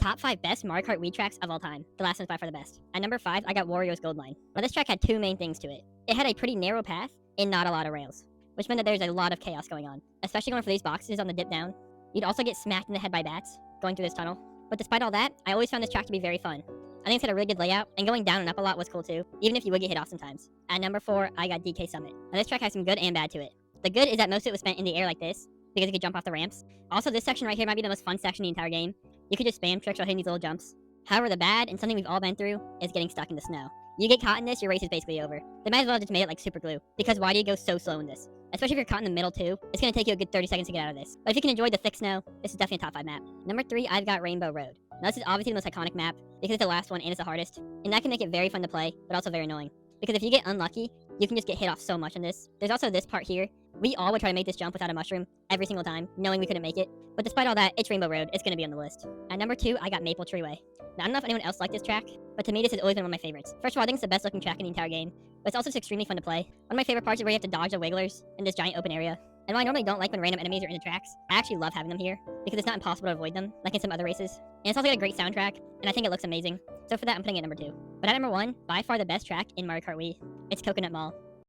top 5 best Mario Kart Wii tracks of all time. The last one's by far the best. At number 5, I got Wario's Gold Mine. Now this track had two main things to it. It had a pretty narrow path and not a lot of rails, which meant that there's a lot of chaos going on, especially going for these boxes on the dip down. You'd also get smacked in the head by bats going through this tunnel. But despite all that, I always found this track to be very fun. I think it's had a really good layout, and going down and up a lot was cool too, even if you would get hit off sometimes. At number 4, I got DK Summit. Now this track has some good and bad to it. The good is that most of it was spent in the air like this, because you could jump off the ramps. Also, this section right here might be the most fun section in the entire game. You could just spam tricks while hitting these little jumps. However, the bad, and something we've all been through, is getting stuck in the snow. You get caught in this, your race is basically over. They might as well just made it like super glue, because why do you go so slow in this? Especially if you're caught in the middle too, it's going to take you a good 30 seconds to get out of this. But if you can enjoy the thick snow, this is definitely a top 5 map. Number 3, I've got Rainbow Road. Now this is obviously the most iconic map, because it's the last one and it's the hardest, and that can make it very fun to play, but also very annoying. Because if you get unlucky, you can just get hit off so much on this. There's also this part here. We all would try to make this jump without a mushroom every single time, knowing we couldn't make it. But despite all that, it's Rainbow Road. It's going to be on the list. At number 2, I got Maple Tree Way. Now, I don't know if anyone else liked this track, but to me, this has always been one of my favorites. First of all, I think it's the best looking track in the entire game, but it's also just extremely fun to play. One of my favorite parts is where you have to dodge the wigglers in this giant open area. And while I normally don't like when random enemies are in the tracks, I actually love having them here, because it's not impossible to avoid them, like in some other races. And it's also got a great soundtrack, and I think it looks amazing. So for that, I'm putting it at number 2. But at number 1, by far the best track in Mario Kart Wii, it's Coconut Mall.